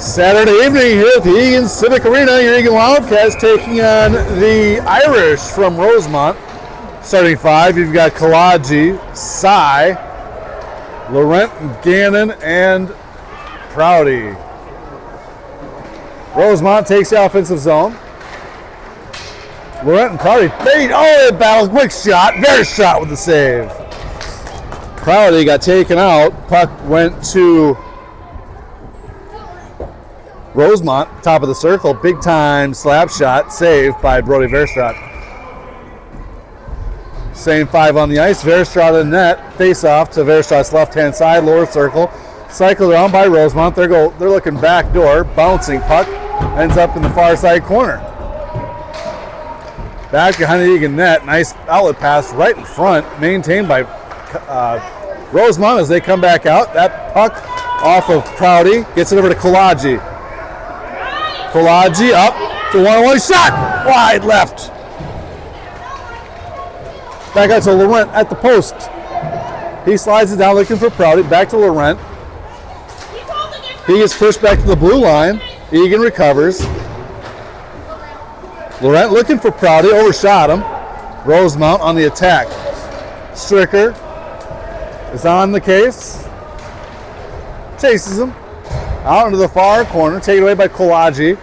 Saturday evening here at the Eagan Civic Arena, your Eagan Wildcats taking on the Irish from Rosemount. Starting five, you've got Kalaji, Cy, Laurent, Gannon, and Prouty. Rosemount takes the offensive zone. Laurent and Prouty, they battle, quick shot, very shot with the save. Prouty got taken out, puck went to Rosemount, top of the circle, big time slap shot, saved by Brody Verstraat. Same five on the ice, Verstraat in net, face off to Verstraat's left hand side, lower circle, cycled around by Rosemount. They're looking back door, bouncing puck, ends up in the far side corner. Back behind the Eagan net, nice outlet pass right in front, maintained by Rosemount as they come back out. That puck off of Prouty, gets it over to Kalaji. Kalaji up to one-on-one shot, wide left. Back out to Laurent at the post. He slides it down looking for Prouty, back to Laurent. He gets pushed back to the blue line. Eagan recovers. Laurent looking for Prouty, overshot him. Rosemount on the attack. Stricker is on the case. Chases him out into the far corner, taken away by Kalaji.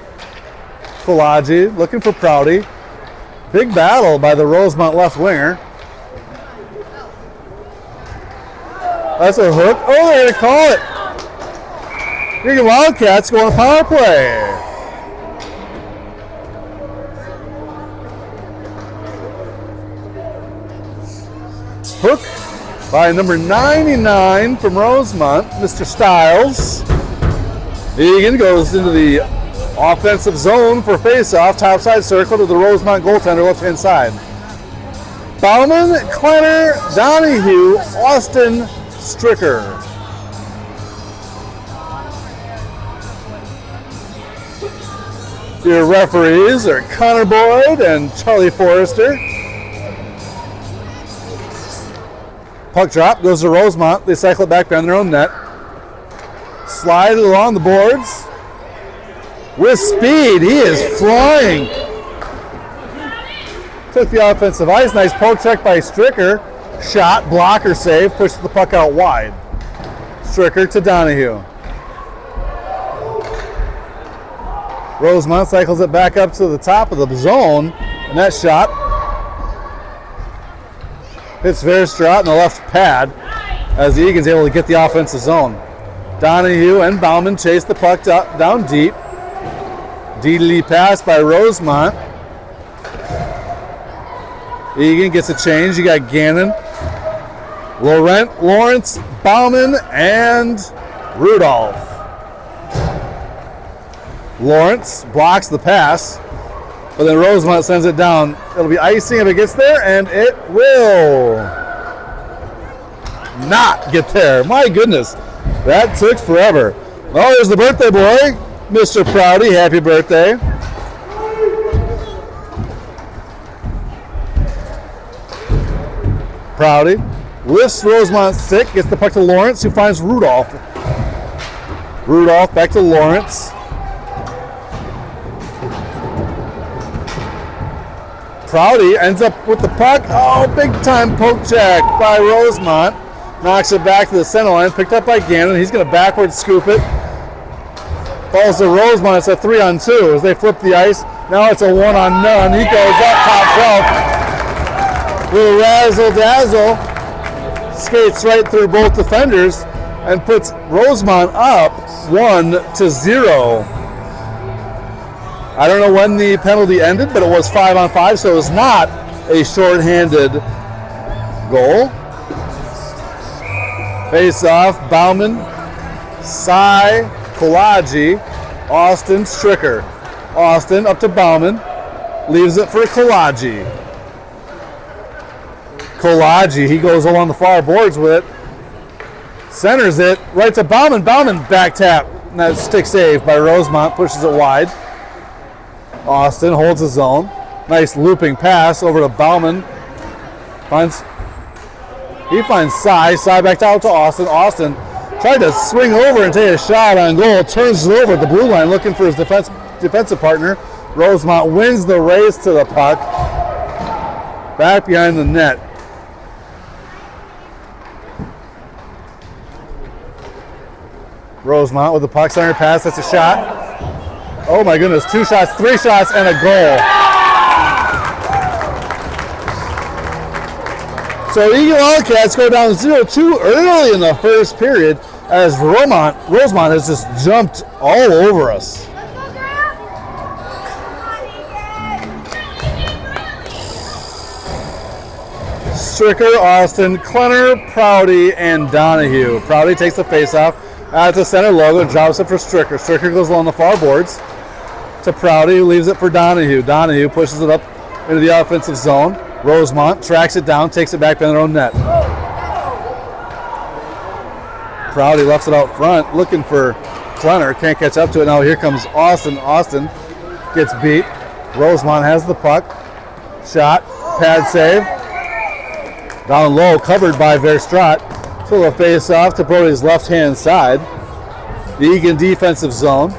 Kalaji looking for Prouty. Big battle by the Rosemount left winger. That's a hook. Oh, they're going to call it. Eagan Wildcats going to power play. Hook by number 99 from Rosemount, Mr. Stiles. Eagan goes into the offensive zone for face-off, topside circle to the Rosemount goaltender, left-hand side. Bauman, Klenner, Donahue, Austin, Stricker. Your referees are Connor Boyd and Charlie Forrester. Puck drop goes to Rosemount. They cycle it back behind their own net. Slide it along the boards. With speed, he is flying. Took the offensive ice. Nice poke check by Stricker. Shot, blocker save, pushes the puck out wide. Stricker to Donahue. Rosemount cycles it back up to the top of the zone. And that shot hits Verstraat in the left pad as the Eagan's able to get the offensive zone. Donahue and Bauman chase the puck down deep. Deedly pass by Rosemount. Eagan gets a change. You got Gannon, Laurent, Lawrence, Bauman, and Rudolph. Lawrence blocks the pass, but then Rosemount sends it down. It'll be icing if it gets there, and it will not get there. My goodness, that took forever. Oh, there's the birthday boy, Mr. Prouty. Happy birthday. Prouty lifts Rosemont's stick, gets the puck to Lawrence, who finds Rudolph. Rudolph back to Lawrence. Prouty ends up with the puck. Oh, big time poke check by Rosemount. Knocks it back to the center line, picked up by Gannon. He's going to backwards scoop it. Falls to Rosemount. It's a 3-on-2 as they flip the ice. Now it's a 1-on-none. He goes up top shelf. Little razzle-dazzle. Skates right through both defenders and puts Rosemount up 1-0. I don't know when the penalty ended, but it was 5-on-5, so it was not a shorthanded goal. Face off, Bauman, Cy, Kalaji, Austin, Stricker. Austin up to Bauman, leaves it for Kalaji. Kalaji, he goes along the far boards with it, centers it right to Bauman. Bauman back tap, and that stick save by Rosemount, pushes it wide. Austin holds his own. Nice looping pass over to Bauman. He finds Cy back out to Austin. Austin Tried to swing over and take a shot on goal. Turns it over at the blue line looking for his defensive partner. Rosemount wins the race to the puck. Back behind the net. Rosemount with the puck, center pass. That's a shot. Oh my goodness, 2 shots, 3 shots, and a goal. So Eagan Wildcats go down 0-2 early in the first period as Rosemount has just jumped all over us. Stricker, Austin, Klenner, Prouty, and Donahue. Prouty takes the faceoff at the center logo, drops it for Stricker. Stricker goes along the far boards to Prouty, who leaves it for Donahue. Donahue pushes it up into the offensive zone. Rosemount tracks it down, takes it back in their own net. Prouty left it out front, looking for Klenner. Can't catch up to it. Now here comes Austin. Austin gets beat. Rosemount has the puck. Shot, pad save. Down low, covered by Verstraat. So the face off to Brody's left-hand side. The Eagan defensive zone.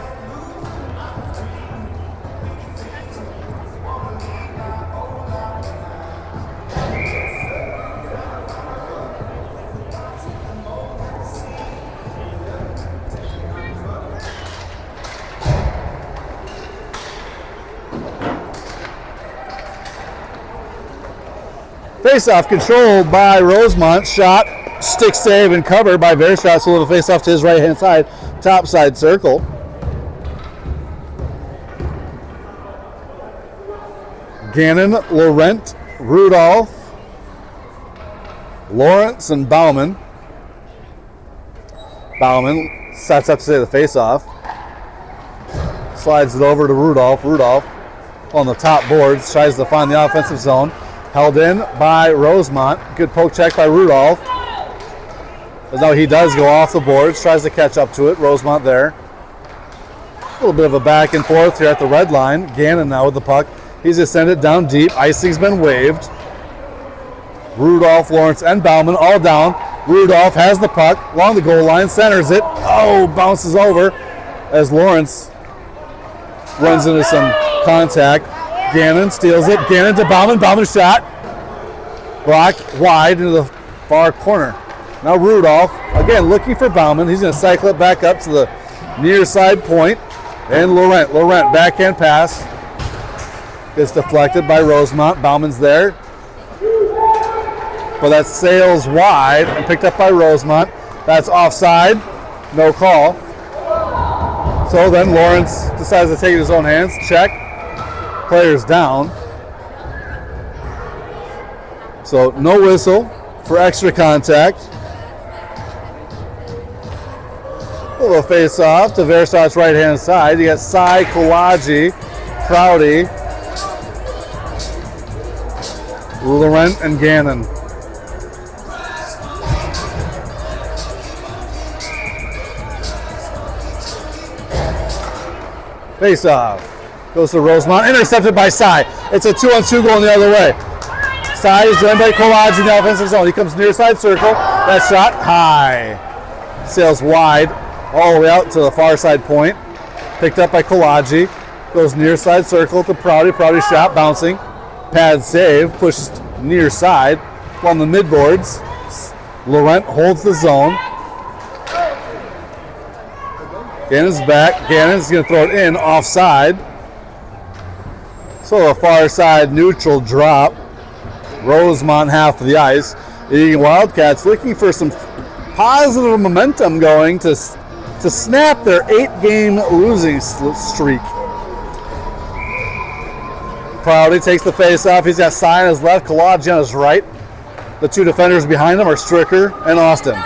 Face-off controlled by Rosemount. Shot, stick save, and covered by Verstraat. So the face-off to his right-hand side, top side circle. Gannon, Laurent, Rudolph, Lawrence, and Bauman. Bauman sets up to say the face-off. Slides it over to Rudolph. Rudolph on the top boards tries to find the offensive zone. Held in by Rosemount. Good poke check by Rudolph. As now he does go off the boards, tries to catch up to it. Rosemount there. A little bit of a back and forth here at the red line. Gannon now with the puck. He's just sent it down deep. Icing's been waved. Rudolph, Lawrence, and Bauman all down. Rudolph has the puck along the goal line, centers it. Oh, bounces over as Lawrence runs into some contact. Gannon steals it. Gannon to Bauman. Bauman shot. Blocked wide into the far corner. Now Rudolph, again, looking for Bauman. He's going to cycle it back up to the near side point. And Laurent, backhand pass. Gets deflected by Rosemount. Bauman's there. But that sails wide and picked up by Rosemount. That's offside. No call. So then Lawrence decides to take it in his own hands. Check. Players down. So no whistle for extra contact. A little face off to Verstraat's right hand side. You got Sai, Kawaji, Prouty, Laurent, and Gannon. Face off. Goes to Rosemount, intercepted by Sai. It's a 2-on-2 going the other way. Sai is joined by Kawaji in the offensive zone. He comes near side circle. That shot high. Sails wide all the way out to the far side point. Picked up by Kawaji. Goes near side circle to Prouty. Prouty shot bouncing. Pad save. Pushes near side. On the midboards. Laurent holds the zone. Gannon's back. Gannon's going to throw it in offside. So a far side neutral drop. Rosemount half of the ice. The Wildcats looking for some positive momentum going to snap their 8-game losing streak. Prouty takes the face off. He's got Sai on his left, Kawaji on his right. The two defenders behind him are Stricker and Austin.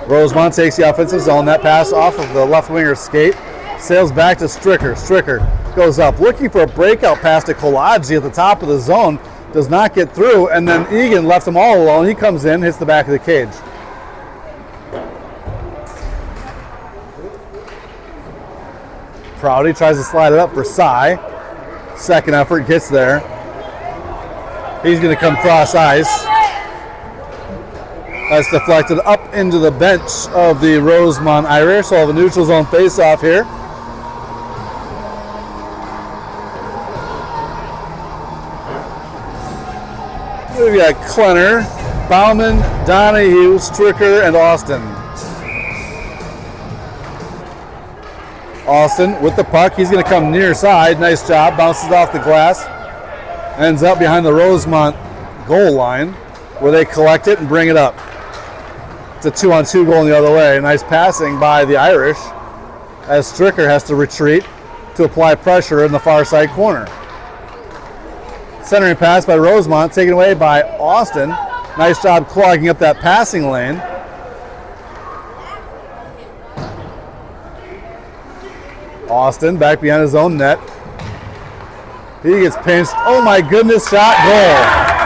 Rosemount takes the offensive zone. That pass off of the left winger's skate. Sails back to Stricker. Stricker goes up, looking for a breakout pass to Kawaji at the top of the zone. Does not get through, and then Eagan left him all alone. He comes in, hits the back of the cage. Prouty tries to slide it up for Sai. Second effort, gets there. He's going to come cross ice. That's deflected up into the bench of the Rosemount Irish. So we'll have a neutral zone face-off here. We've got Klenner, Bauman, Donahue, Stricker, and Austin. Austin with the puck. He's going to come near side. Nice job. Bounces off the glass. Ends up behind the Rosemount goal line where they collect it and bring it up. It's a 2-on-2 goal the other way. Nice passing by the Irish as Stricker has to retreat to apply pressure in the far side corner. Centering pass by Rosemount, taken away by Austin. Nice job clogging up that passing lane. Austin back behind his own net. He gets pinched. Oh my goodness, shot, goal.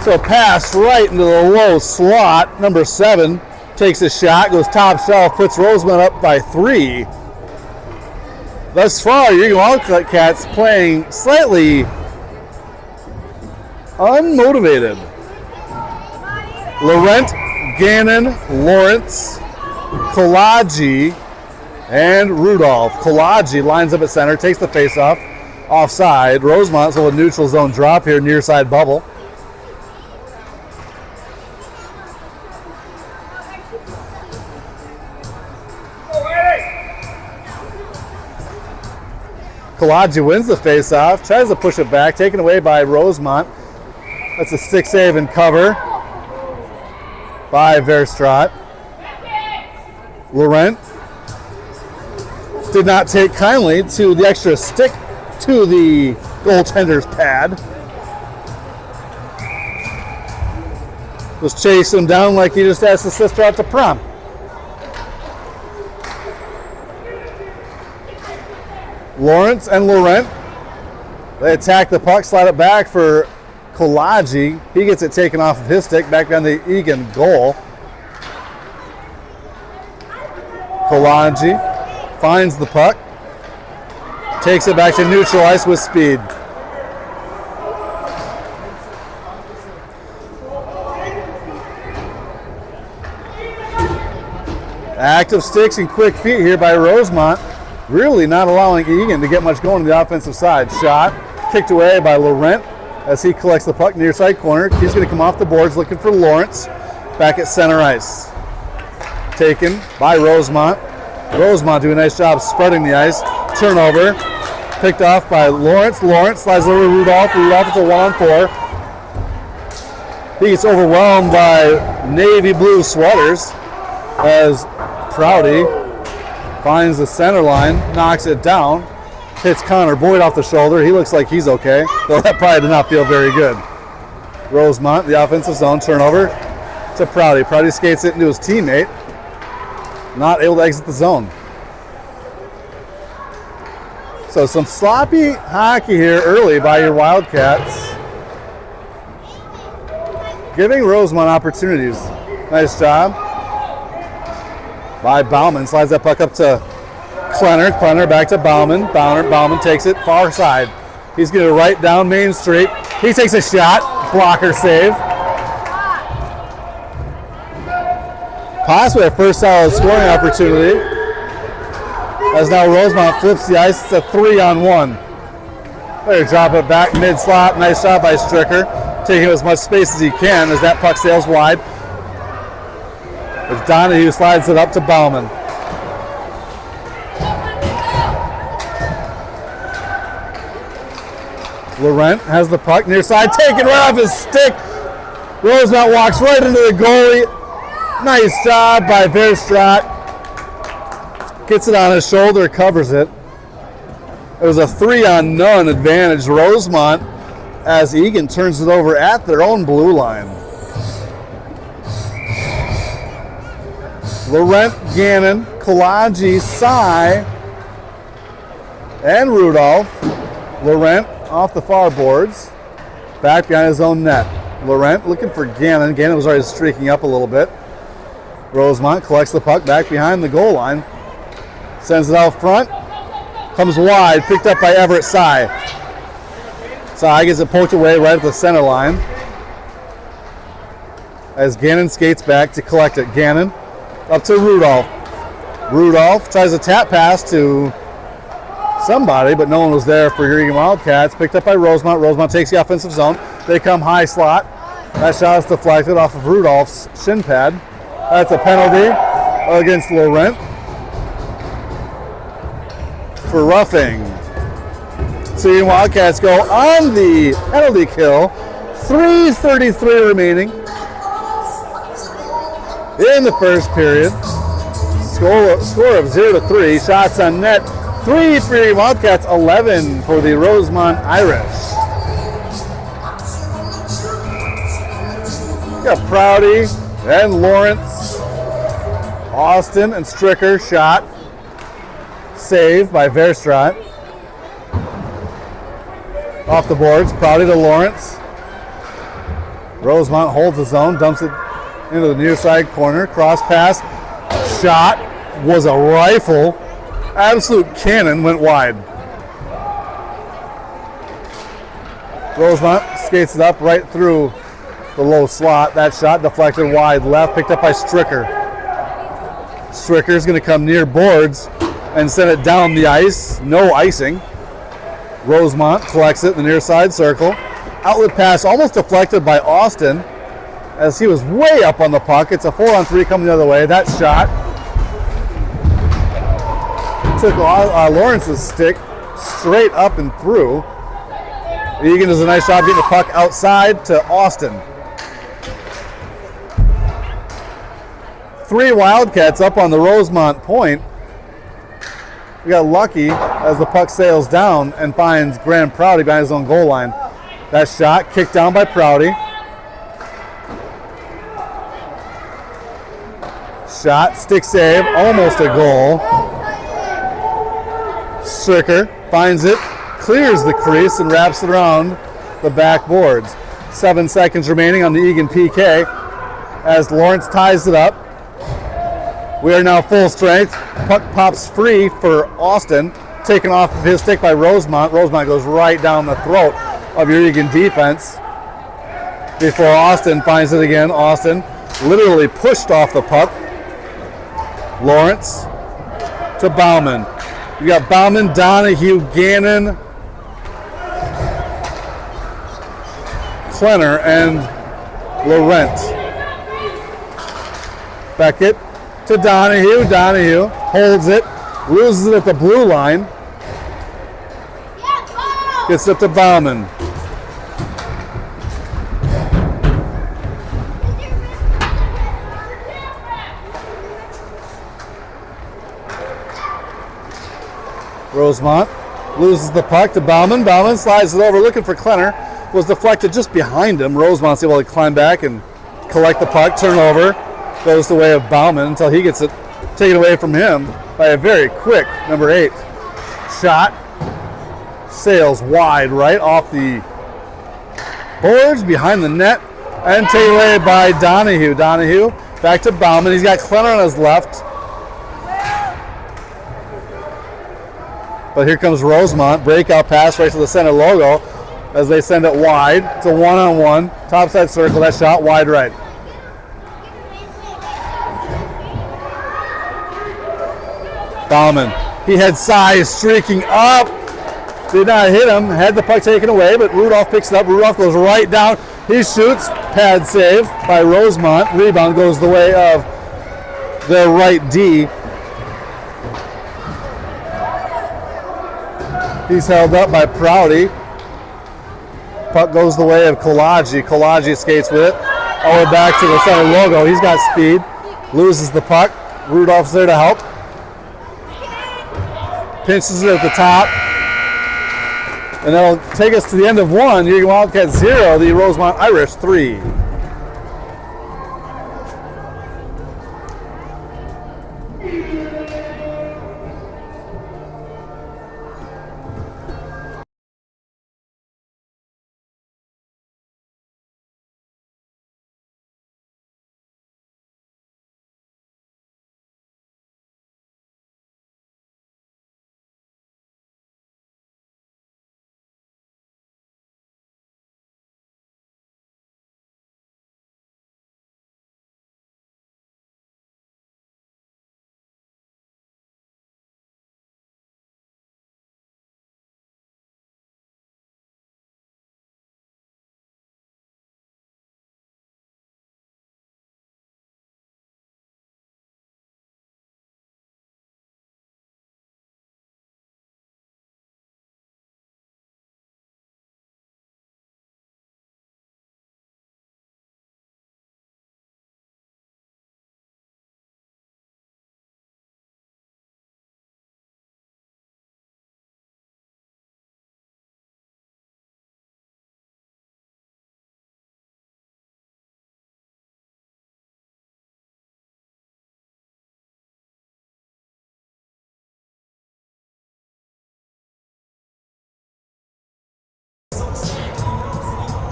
So pass right into the low slot. Number 7 takes a shot, goes top shelf, puts Rosemount up by 3. Thus far, your Wildcats playing slightly unmotivated. Laurent, Gannon, Lawrence, Kolagi, and Rudolph. Kolagi lines up at center, takes the faceoff, offside. Rosemount, so a neutral zone drop here, near side bubble. Kolagi wins the faceoff, tries to push it back, taken away by Rosemount. That's a stick save and cover by Verstraat. Laurent did not take kindly to the extra stick to the goaltender's pad. Was chasing him down like he just asked his sister out to prom. Lawrence and Laurent, they attack the puck, slide it back for Kolagi. He gets it taken off of his stick, back down the Eagan goal. Kolagi finds the puck, takes it back to neutral ice with speed. Active sticks and quick feet here by Rosemount. Really not allowing Eagan to get much going on the offensive side. Shot kicked away by Laurent as he collects the puck near side corner. He's going to come off the boards looking for Lawrence back at center ice. Taken by Rosemount. Rosemount doing a nice job spreading the ice. Turnover picked off by Lawrence. Lawrence slides over to Rudolph. Rudolph with a 1-on-4. He gets overwhelmed by navy blue sweaters as Prouty finds the center line, knocks it down, hits Connor Boyd off the shoulder. He looks like he's okay, though that probably did not feel very good. Rosemount, the offensive zone, turnover to Prouty. Prouty skates it into his teammate, not able to exit the zone. So some sloppy hockey here early by your Wildcats, giving Rosemount opportunities. Nice job by Bauman. Slides that puck up to Klenner. Klenner back to Bauman. Bauman takes it far side. He's going to right down Main Street. He takes a shot. Blocker save. Possibly a first solid scoring opportunity. As now Rosemount flips the ice. It's a 3-on-1. There, drop it back mid-slot. Nice shot by Stricker. Taking as much space as he can as that puck sails wide. As Donahue slides it up to Bauman. Laurent has the puck near side, taken right off his stick. Rosemount walks right into the goalie. Nice job by Verstraat. Gets it on his shoulder, covers it. It was a 3-on-none advantage, Rosemount, as Eagan turns it over at their own blue line. Laurent, Gannon, Kolagi, Sy, and Rudolph. Laurent off the far boards, back behind his own net. Laurent looking for Gannon. Gannon was already streaking up a little bit. Rosemount collects the puck back behind the goal line. Sends it out front. Comes wide, picked up by Everett Sy. Sy gets it poked away right at the center line. as Gannon skates back to collect it. Gannon up to Rudolph. Rudolph tries a tap pass to somebody, but no one was there for your Eagan Wildcats. Picked up by Rosemount. Rosemount takes the offensive zone. They come high slot. That shot is deflected off of Rudolph's shin pad. That's a penalty against Laurent for roughing. So Eagan Wildcats go on the penalty kill. 3:33 remaining in the first period. Score of 0-3. Shots on net. 3 for Eagan Wildcats, 11 for the Rosemount Irish. Got Prouty and Lawrence. Austin and Stricker shot. Saved by Verstraat. Off the boards, Prouty to Lawrence. Rosemount holds the zone, dumps it into the near side corner. Cross pass, shot was a rifle. Absolute cannon, went wide. Rosemount skates it up right through the low slot. That shot deflected wide left, picked up by Stricker. Stricker's going to come near boards and send it down the ice. No icing. Rosemount collects it in the near side circle. Outlet pass almost deflected by Austin as he was way up on the puck. It's a 4-on-3 coming the other way. That shot took Lawrence's stick straight up and through. Eagan does a nice job getting the puck outside to Austin. 3 Wildcats up on the Rosemount point. We got lucky as the puck sails down and finds Graham Prouty behind his own goal line. That shot kicked down by Prouty. Shot, stick save, almost a goal. Stricker finds it, clears the crease, and wraps it around the backboards. 7 seconds remaining on the Eagan PK as Lawrence ties it up. We are now full strength. Puck pops free for Austin, taken off of his stick by Rosemount. Rosemount goes right down the throat of your Eagan defense before Austin finds it again. Austin literally pushed off the puck. Lawrence to Bauman. You got Bauman, Donahue, Gannon, Klenner, and Laurent. Beckett to Donahue. Donahue holds it, loses it at the blue line. Gets it to Bauman. Rosemount loses the puck to Bauman. Bauman slides it over looking for Klenner. Was deflected just behind him. Rosemount's able to climb back and collect the puck. Turnover goes the way of Bauman until he gets it taken away from him by a very quick number 8. Shot sails wide right off the boards behind the net and taken away by Donahue. Donahue back to Bauman. He's got Klenner on his left. But here comes Rosemount. Breakout pass right to the center logo as they send it wide. It's a 1-on-1. Topside circle. That shot wide right. Bauman. He had size streaking up. Did not hit him. Had the puck taken away, but Rudolph picks it up. Rudolph goes right down. He shoots. Pad save by Rosemount. Rebound goes the way of their right D. He's held up by Prouty. Puck goes the way of Kolagi. Kolagi skates with it. All the way back to the center logo. He's got speed. Loses the puck. Rudolph's there to help. Pinches it at the top. And that'll take us to the end of 1. Eagan Wildcats 0, the Rosemount Irish 3.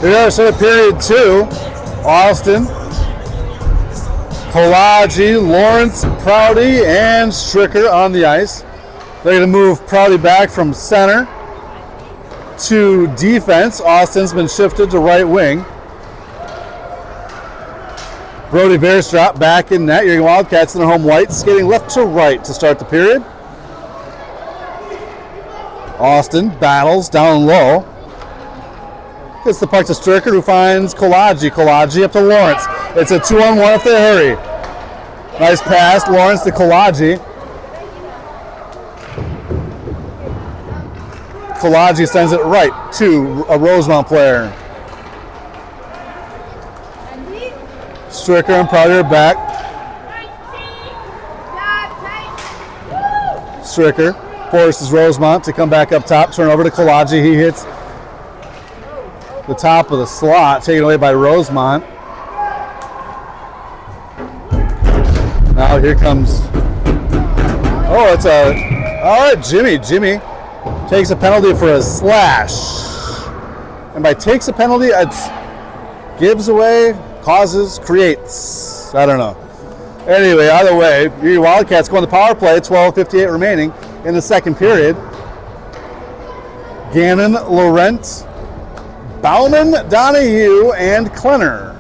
Here we are, so period 2. Austin, Kolaji, Lawrence, Prouty, and Stricker on the ice. They're going to move Prouty back from center to defense. Austin's been shifted to right wing. Brody Verstrop back in net. Eagan Wildcats in their home whites, skating left to right to start the period. Austin battles down low. Gets the puck to Stricker, who finds Kolaji. Kolaji up to Lawrence. It's a 2-on-1 if they hurry. Nice pass, Lawrence to Kolaji. Kolaji sends it right to a Rosemount player. Stricker and Prouty are back. Stricker forces Rosemount to come back up top, turn over to Kolaji. He hits the top of the slot, taken away by Rosemount. Now here comes, it's all right, Jimmy. Jimmy takes a penalty for a slash. And by takes a penalty, it's gives away, causes, creates. I don't know. Anyway, either way, your Wildcats go on the power play, 12:58 remaining in the second period. Gannon, Laurent, Bauman, Donahue, and Klenner.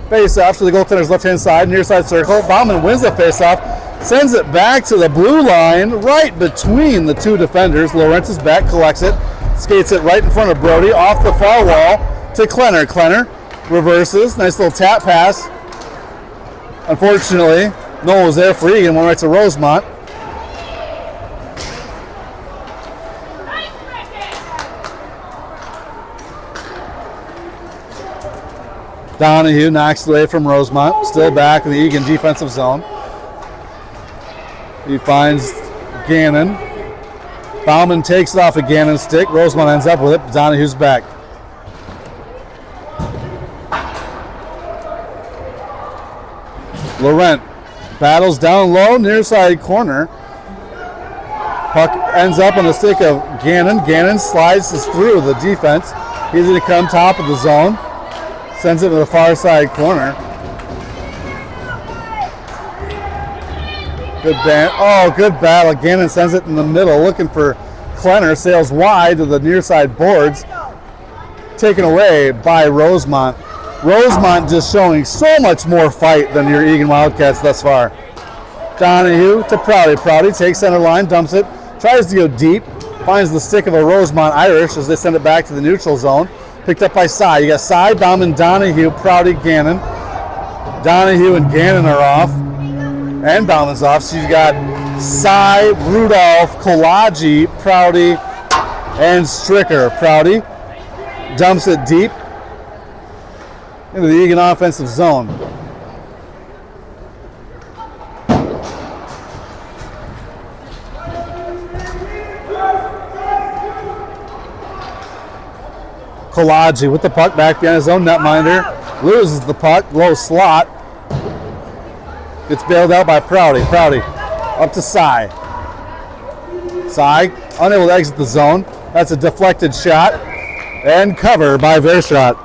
Face-off to the goaltender's left-hand side, near side circle. Bauman wins the face-off, sends it back to the blue line, right between the two defenders. Laurent is back, collects it, skates it right in front of Brody, off the far wall to Klenner. Klenner reverses, nice little tap pass. Unfortunately, no one was there for Egan, went right to Rosemount. Donahue knocks it away from Rosemount, still back in the Eagan defensive zone. He finds Gannon. Bauman takes it off of Gannon's stick. Rosemount ends up with it. Donahue's back. Laurent battles down low, near side corner. Puck ends up on the stick of Gannon. Gannon slides through the defense. He's going to come top of the zone. Sends it to the far side corner. Good good battle. Gannon sends it in the middle, looking for Klenner. Sails wide to the near side boards. Taken away by Rosemount. Rosemount just showing so much more fight than your Eagan Wildcats thus far. Donahue to Prouty. Prouty takes center line, dumps it, tries to go deep, finds the stick of a Rosemount Irish as they send it back to the neutral zone. Picked up by Sy. You got Sy, Bauman, Donahue, Prouty, Gannon. Donahue and Gannon are off. And Bauman's off. So you got Sy, Rudolph, Kolaji, Prouty, and Stricker. Prouty dumps it deep into the Eagan offensive zone. Kolaji with the puck back behind his own netminder. Loses the puck, low slot. Gets bailed out by Prouty. Prouty up to Sy. Sy unable to exit the zone. That's a deflected shot. And cover by Verstrop.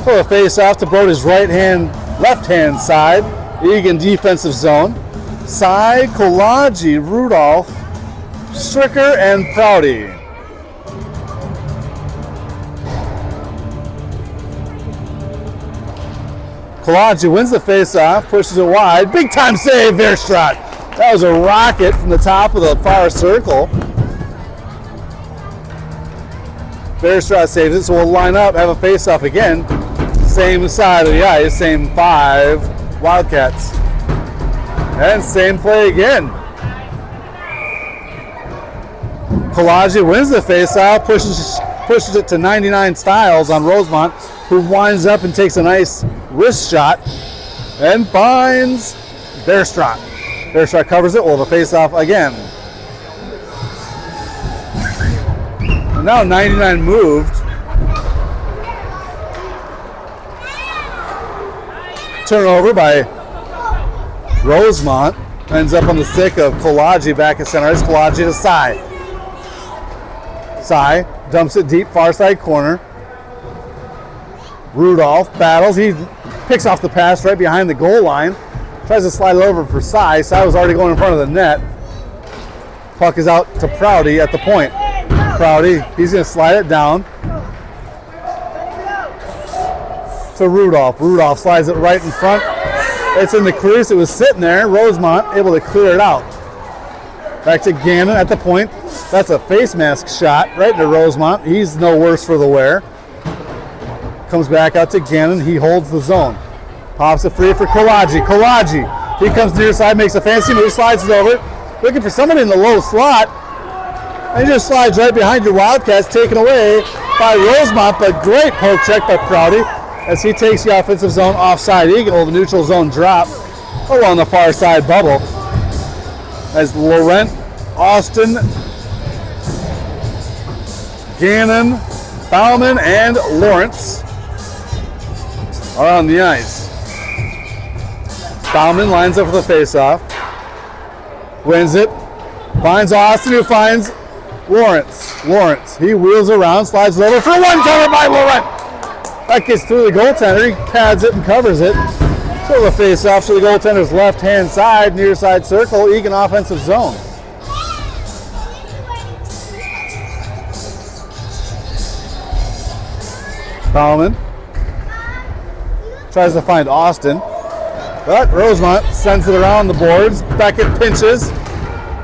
Pull a face off to Brody's left-hand side. Eagan defensive zone. Sy, Kolaji, Rudolph, Stricker, and Prouty. Kolaji wins the face-off, pushes it wide. Big-time save, Verstrop. That was a rocket from the top of the far circle. Verstrop saves it, so we'll line up, have a face-off again. Same side of the ice, same 5 Wildcats. And same play again. Kolaji wins the face-off, pushes it to 99 Styles on Rosemount, who winds up and takes a nice wrist shot and finds Verstrop. Verstrop covers it, we'll have a face-off again. And now 99 moved. Turnover by Rosemount. Ends up on the stick of Kolaji back at center ice. Kolaji to Sai. Sai dumps it deep, far side corner. Rudolph battles. He picks off the pass right behind the goal line. Tries to slide it over for Sai. Sai was already going in front of the net. Puck is out to Prouty at the point. Prouty, he's going to slide it down to Rudolph. Rudolph slides it right in front. It's in the crease. It was sitting there. Rosemount able to clear it out. Back to Gannon at the point. That's a face mask shot right into Rosemount. He's no worse for the wear. Comes back out to Gannon. He holds the zone. Pops it free for Kolaji. Kolaji. He comes near side, makes a fancy move, slides it over. Looking for somebody in the low slot. And he just slides right behind your Wildcats, taken away by Rosemount, but great poke check by Prouty as he takes the offensive zone offside. Eagle, the neutral zone drop along the far side bubble. As Laurent, Austin, Gannon, Bauman, and Lawrence are on the ice. Bauman lines up for the faceoff. Wins it. Finds Austin, who finds Lawrence. Lawrence, he wheels around, slides it over for a one-timer by Laurent. That gets through the goaltender. He pads it and covers it. So the face-off to the goaltender's left-hand side, near side circle, Eagan offensive zone. Bauman tries to find Austin, but Rosemount sends it around the boards. Beckett pinches.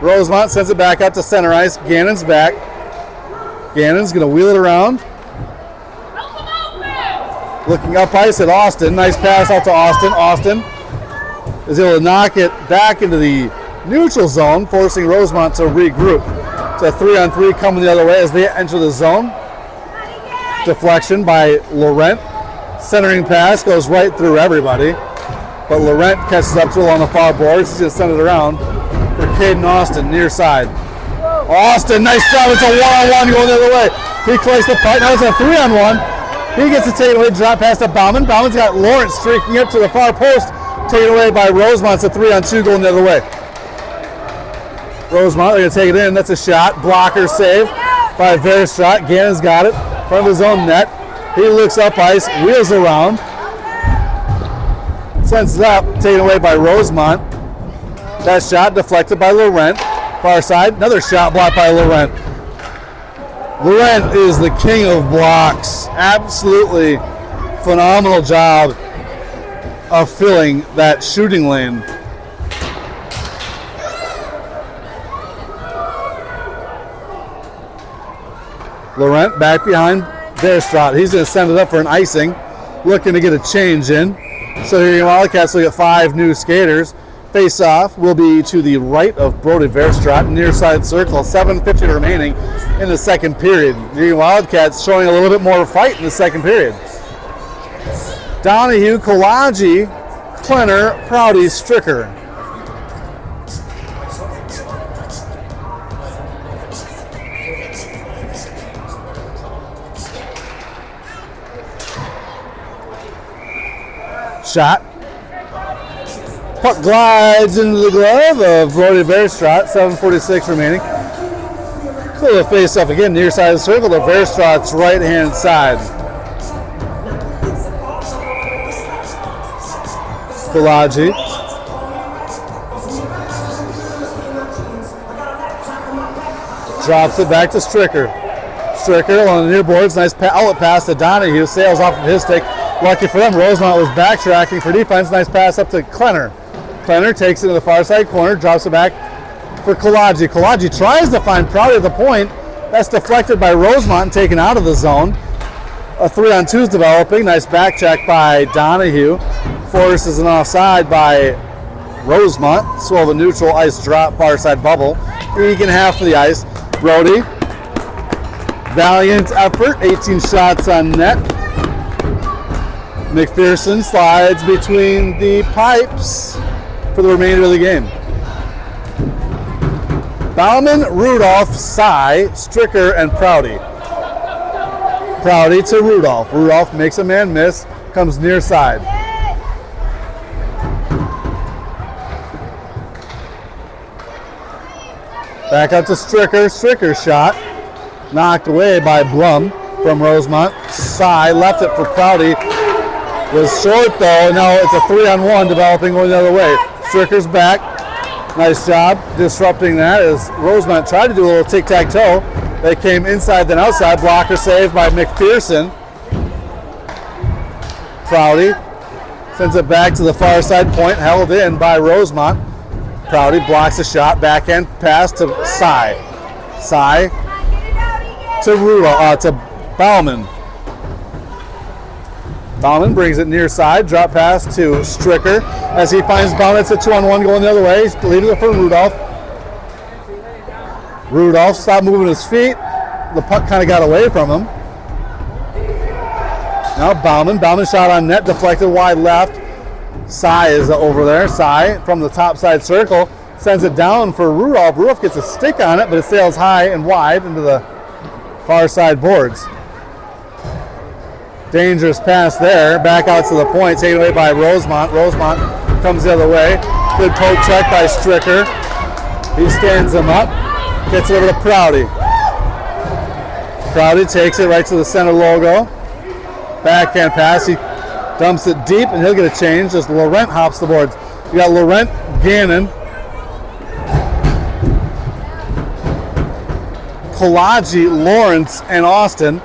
Rosemount sends it back out to center ice. Gannon's back. Gannon's going to wheel it around. Looking up ice at Austin. Nice pass out to Austin. Austin is able to knock it back into the neutral zone, forcing Rosemount to regroup. It's a 3-on-3 coming the other way as they enter the zone. Deflection by Laurent. Centering pass goes right through everybody. But Laurent catches up to it on the far boards. He's going to send it around for Caden Austin, near side. Austin, nice job. It's a one-on-one going the other way. He collects the puck. Now it's a 3-on-1. He gets a takeaway, drop pass to Bauman. Bauman's got Lawrence streaking up to the far post. Taken away by Rosemount. It's a 3-on-2 going the other way. Rosemount, they're going to take it in. That's a shot. Blocker save by Verstraat. Gannon's got it. In front of his own net. He looks up ice, wheels around. Sends it up, taken away by Rosemount. That shot deflected by Laurent. Far side, another shot blocked by Laurent. Laurent is the king of blocks. Absolutely phenomenal job of filling that shooting lane. Laurent back behind Verstraat. He's going to send it up for an icing, looking to get a change in. So here your Wildcats will get 5 new skaters. Face-off will be to the right of Brody Verstraat, near side circle. 7:50 remaining in the second period. Your Wildcats showing a little bit more fight in the second period. Donahue, Kolaji, Klenner, Prouty, Stricker. Shot. Puck glides into the glove of Brody Verstraat. 7:46 remaining. Clear the face off again, near side of the circle to Verstraat's right hand side. Kolaji. Drops it back to Stricker. Stricker on the near boards. Nice outlet pass to Donahue. Sails off of his stick. Lucky for them, Rosemount was backtracking for defense. Nice pass up to Klenner. Klenner takes it to the far side corner, drops it back for Kolaji. Kolaji tries to find Prouty at the point. That's deflected by Rosemount and taken out of the zone. A 3-on-2 is developing. Nice back check by Donahue. Forces an offside by Rosemount. So the neutral ice drop, far side bubble. Eagan half of the ice. Brody. Valiant effort, 18 shots on net. McPherson slides between the pipes for the remainder of the game. Bauman, Rudolph, Sai, Stricker, and Prouty. Prouty to Rudolph. Rudolph makes a man miss, comes near side. Back out to Stricker. Stricker's shot knocked away by Blum from Rosemount. Cy left it for Prouty. Was short though. Now it's a 3-on-1 developing going the other way. Stricker's back. Nice job disrupting that as Rosemount tried to do a little tic-tac-toe. They came inside then outside. Blocker saved by McPherson. Prouty sends it back to the far side point, held in by Rosemount. Prouty blocks a shot, backhand pass to Cy. Cy to Rudolph, to Bauman. Bauman brings it near side, drop pass to Stricker. As he finds Bauman, it's a 2-on-1 going the other way. He's leading it for Rudolph. Rudolph stopped moving his feet. The puck kind of got away from him. Now Bauman. Bauman shot on net, deflected wide left. Cy is over there. Cy from the top side circle sends it down for Rudolph. Rudolph gets a stick on it, but it sails high and wide into the far side boards. Dangerous pass there. Back out to the point, taken away by Rosemount. Rosemount comes the other way. Good poke check by Stricker. He stands him up. Gets it over to Prouty. Prouty takes it right to the center logo. Backhand pass. He dumps it deep, and he'll get a change as Laurent hops the boards. You got Laurent, Gannon, Kolagi, Lawrence, and Austin.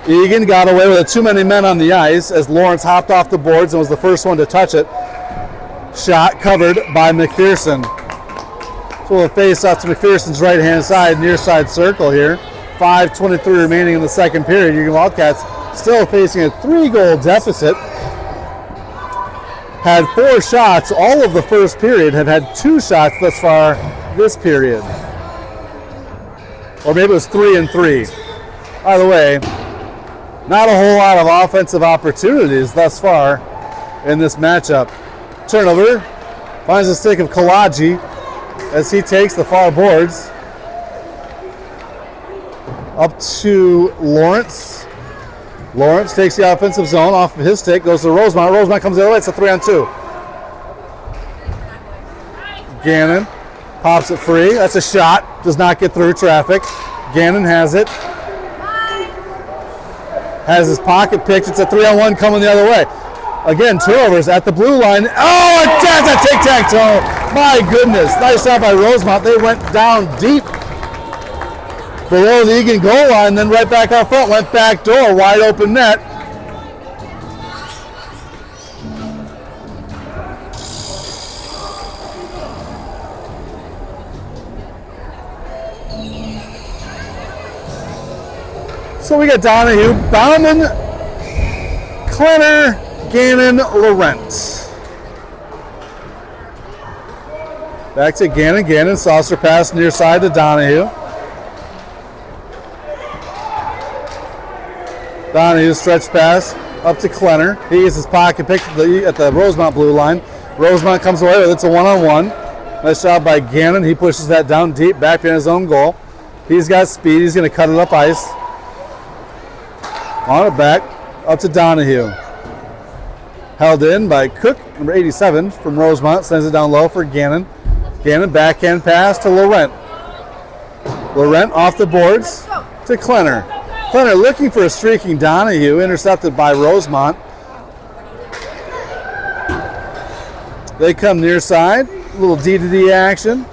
Egan got away with too many men on the ice as Lawrence hopped off the boards and was the first one to touch it. Shot covered by McPherson. So we'll face off to McPherson's right-hand side, near side circle here. 5:23 remaining in the second period. Egan Wildcats still facing a 3-goal deficit. Had 4 shots all of the first period, have had 2 shots thus far this period. Or maybe it was 3 and 3. Either way, not a whole lot of offensive opportunities thus far in this matchup. Turnover, finds the stick of Kolagi as he takes the far boards. Up to Lawrence. Lawrence takes the offensive zone off of his stick, goes to Rosemount. Rosemount comes the other way, it's a 3-on-2. Gannon pops it free, that's a shot, does not get through traffic. Gannon has it. Has his pocket picked. It's a 3-on-1 coming the other way. Again, turnovers at the blue line. Oh, that's a tic-tac-toe. My goodness. Nice shot by Rosemount. They went down deep below the Egan goal line, then right back out front. Went back door, wide open net. So we got Donahue, Bauman, Klenner, Gannon, Laurent. Back to Gannon. Gannon, saucer pass near side to Donahue. Donahue, stretch pass up to Klenner. He gets his pocket picked at the Rosemount blue line. Rosemount comes away with it. It's a 1-on-1. Nice job by Gannon. He pushes that down deep, back behind his own goal. He's got speed. He's going to cut it up ice. On it back, up to Donahue. Held in by Cook, number 87 from Rosemount. Sends it down low for Gannon. Gannon, backhand pass to Laurent. Laurent off the boards to Klenner. Klenner looking for a streaking Donahue, intercepted by Rosemount. They come near side, a little D-to-D action.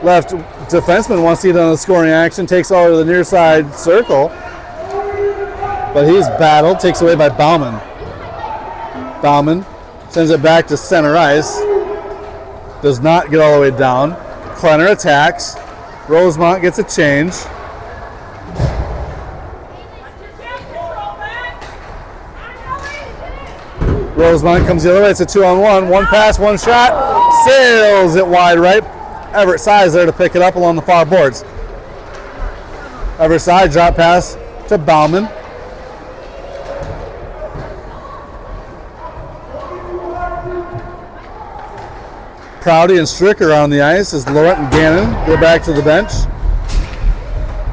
Left defenseman wants to get on the scoring action, takes all to the near side circle. But he's battled, takes away by Bauman. Bauman sends it back to center ice. Does not get all the way down. Klenner attacks. Rosemount gets a change. Rosemount comes the other way. It's a 2-on-1. One pass, one shot. Sails it wide right. Everett Size there to pick it up along the far boards. Everett Size drop pass to Bauman. Prouty and Stricker on the ice as Laurent and Gannon go back to the bench.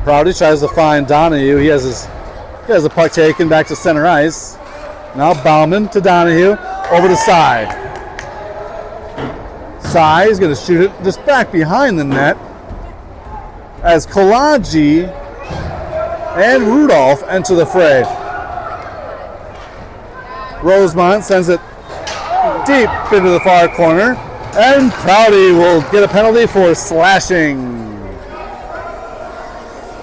Prouty tries to find Donahue. He has the puck taken back to center ice. Now Bauman to Donahue, over to Cy. Sai is going to shoot it just back behind the net as Kolaji and Rudolph enter the fray. Rosemount sends it deep into the far corner, and Prouty will get a penalty for slashing.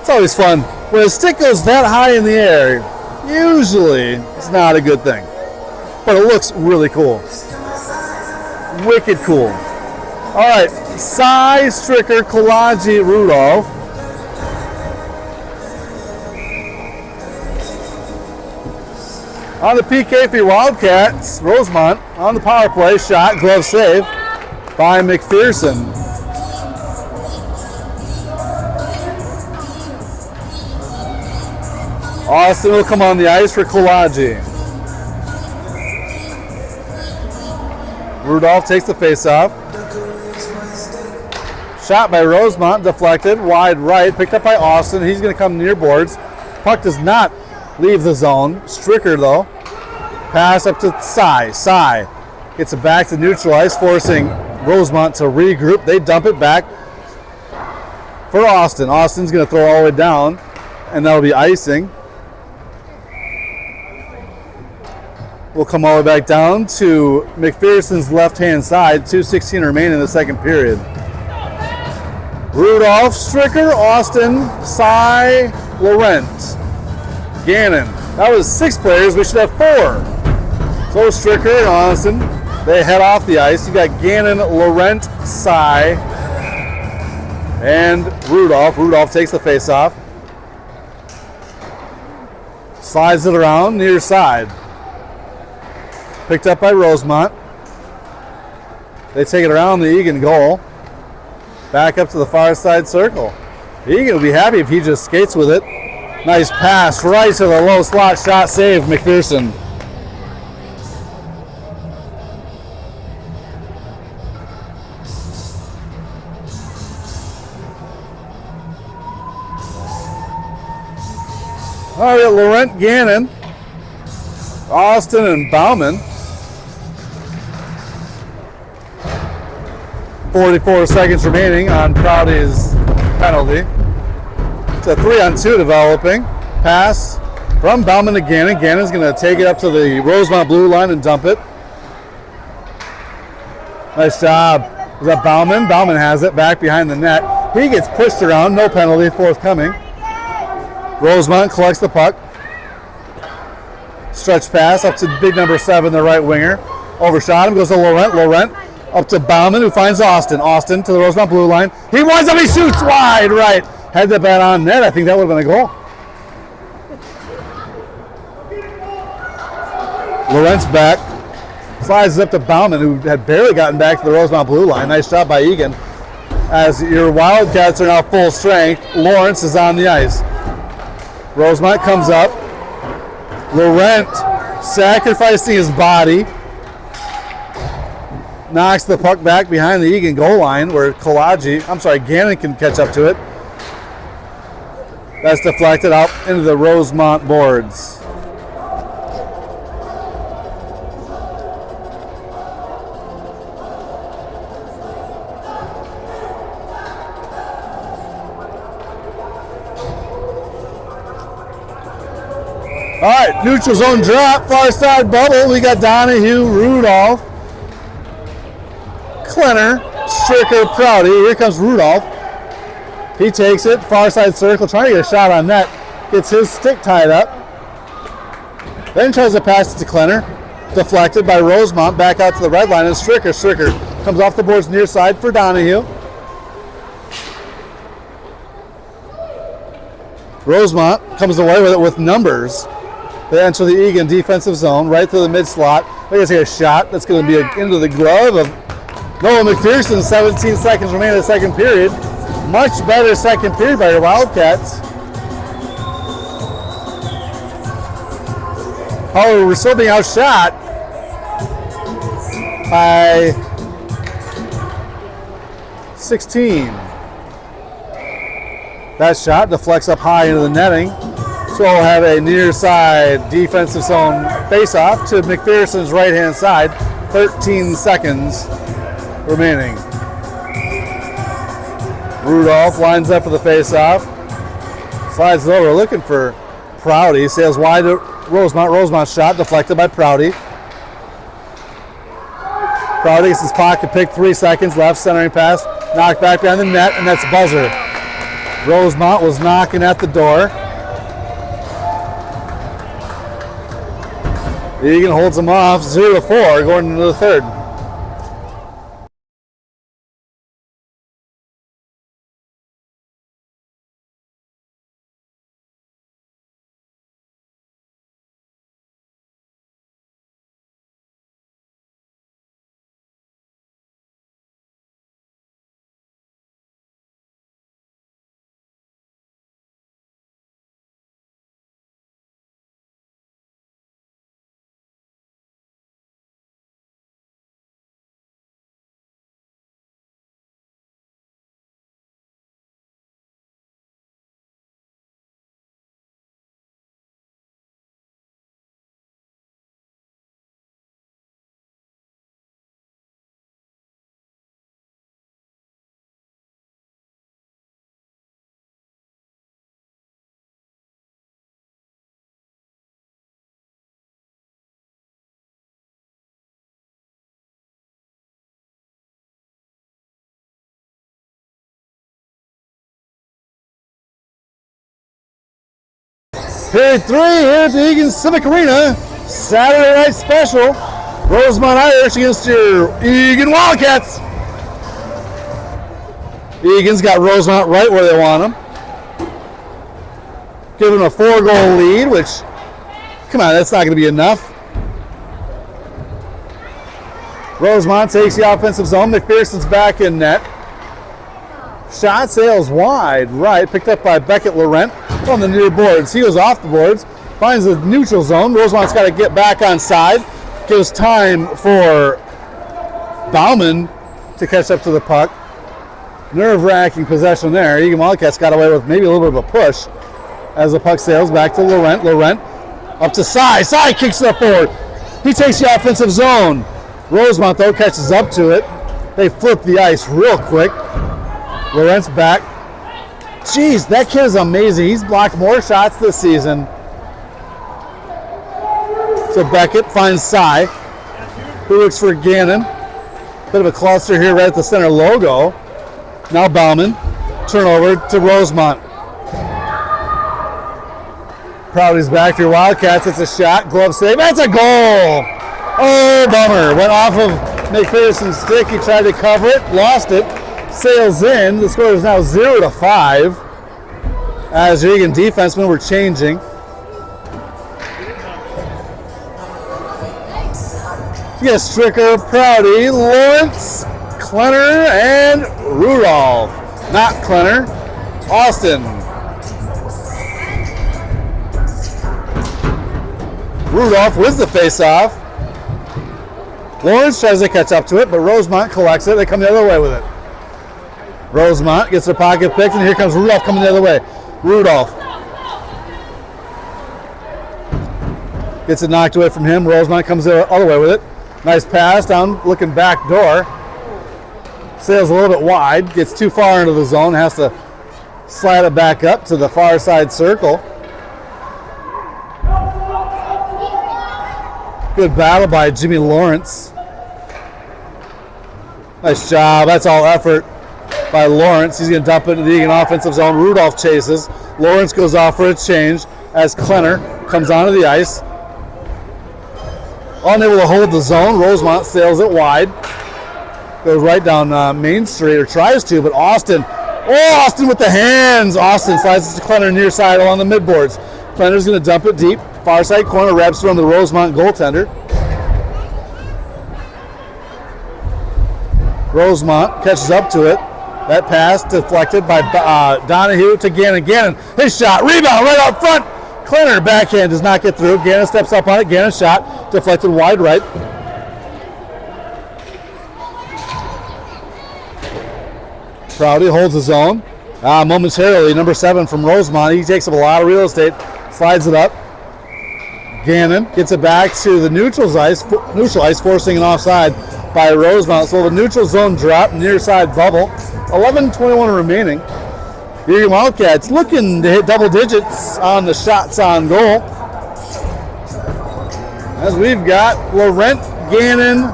It's always fun. When a stick goes that high in the air, usually it's not a good thing. But it looks really cool. Wicked cool. All right, Sai, Stricker, Kolaji, Rudolph. On the PK for your Wildcats, Rosemount on the power play, shot, glove save by McPherson. Austin will come on the ice for Kolaji. Rudolph takes the face-off. Shot by Rosemount, deflected, wide right, picked up by Austin. He's going to come near boards. Puck does not leave the zone. Stricker, though. Pass up to Sai. Sai gets it back to neutral ice, forcing Rosemount to regroup. They dump it back for Austin. Austin's going to throw all the way down, and that'll be icing. Will come all the way back down to McPherson's left-hand side. 2:16 remain in the second period. Rudolph, Stricker, Austin, Sai, Laurent, Gannon. That was 6 players. We should have 4. So Stricker and Austin, they head off the ice. You got Gannon, Laurent, Sai, and Rudolph. Rudolph takes the face-off. Slides it around near side. Picked up by Rosemount. They take it around the Eagan goal. Back up to the far side circle. Eagan will be happy if he just skates with it. Nice pass right to the low slot, shot save McPherson. All right, Laurent, Gannon, Austin, and Bauman. 44 seconds remaining on Prouty's penalty. It's a 3-on-2 developing. Pass from Bauman to Gannon. Gannon's going to take it up to the Rosemount blue line and dump it. Nice job. Is that Bauman? Bauman has it back behind the net. He gets pushed around. No penalty forthcoming. Rosemount collects the puck. Stretch pass up to big number 7, the right winger. Overshot him, goes to Laurent. Laurent up to Bauman, who finds Austin. Austin to the Rosemount blue line. He winds up, he shoots wide right. Had the bat on net. I think that would have been a goal. Laurent's back. Slides up to Bauman, who had barely gotten back to the Rosemount blue line. Nice job by Eagan. As your Wildcats are now full strength, Lawrence is on the ice. Rosemount comes up. Laurent sacrificing his body. Knocks the puck back behind the Eagan goal line where Gannon can catch up to it. That's deflected out into the Rosemount boards. All right, neutral zone drop, far side bubble. We got Donahue, Rudolph, Klenner, Stricker, Prouty. Here comes Rudolph. He takes it, far side circle, trying to get a shot on net. Gets his stick tied up. Then tries to pass it to Klenner. Deflected by Rosemount, back out to the red line, and Stricker. Stricker comes off the boards near side for Donahue. Rosemount comes away with it with numbers. They enter the Eagan defensive zone, right through the mid slot. They're going to take a shot that's going to be into the glove of Noah McPherson. 17 seconds remain in the second period. Much better second period by your Wildcats. However, we're still being outshot by 16. That shot deflects up high into the netting. So we'll have a near side defensive zone face-off to McPherson's right-hand side. 13 seconds remaining. Rudolph lines up for the face-off. Slides it over, looking for Prouty. Sails wide to Rosemount. Rosemount shot deflected by Prouty. Prouty gets his pocket pick, 3 seconds left. Centering pass, knocked back behind the net, and that's buzzer. Rosemount was knocking at the door. Egan holds him off, 0-4 going into the third. Period 3 here at the Eagan Civic Arena. Saturday night special. Rosemount Irish against your Eagan Wildcats. Eagan's got Rosemount right where they want them. Give them a 4-goal lead, which, come on, that's not going to be enough. Rosemount takes the offensive zone. McPherson's back in net. Shot sails wide right, picked up by Beckett Laurent on the near boards. He goes off the boards, finds the neutral zone. Rosemount's got to get back on side. Gives time for Bauman to catch up to the puck. Nerve-wracking possession there. Eagan Wildcats got away with maybe a little bit of a push as the puck sails back to Laurent. Laurent up to Cy. Cy kicks it up forward. He takes the offensive zone. Rosemount, though, catches up to it. They flip the ice real quick. Laurent's back. Jeez, that kid is amazing. He's blocked more shots this season. So Beckett finds Cy, who looks for Gannon. Bit of a cluster here right at the center logo. Now Bauman. Turnover to Rosemount. Prouty's back for your Wildcats. It's a shot. Glove save. That's a goal! Oh, bummer. Went off of McPherson's stick. He tried to cover it. Lost it. Sails in. The score is now 0-5 as your Eagan defensemen were changing. You get Stricker, Prouty, Lawrence, Klenner, and Rudolph. Not Klenner. Austin. Rudolph wins the face-off. Lawrence tries to catch up to it, but Rosemount collects it. They come the other way with it. Rosemount gets their pocket picked, and here comes Rudolph coming the other way. Rudolph gets it knocked away from him. Rosemount comes the other way with it. Nice pass down, looking back door. Sails a little bit wide, gets too far into the zone, has to slide it back up to the far side circle. Good battle by Jimmy Lawrence. Nice job, that's all effort by Lawrence. He's going to dump it into the Eagan offensive zone. Rudolph chases. Lawrence goes off for a change as Klenner comes onto the ice. Unable to hold the zone. Rosemount sails it wide. Goes right down Main Street, or tries to, but Austin. Oh, Austin with the hands. Austin slides it to Klenner near side along the midboards. Klenner's going to dump it deep. Far side corner, wraps around the Rosemount goaltender. Rosemount catches up to it. That pass deflected by Donahue to Gannon. Gannon, his shot, rebound right out front. Klenner backhand does not get through. Gannon steps up on it. Gannon shot deflected wide right. Prouty holds his own. Momentarily, number 7 from Rosemount. He takes up a lot of real estate, slides it up. Gannon gets it back to the neutral ice, forcing an offside by Rosemount. So the neutral zone drop, near side bubble. 11:21 remaining. Eagan Wildcats looking to hit double digits on the shots on goal. As we've got Laurent, Gannon,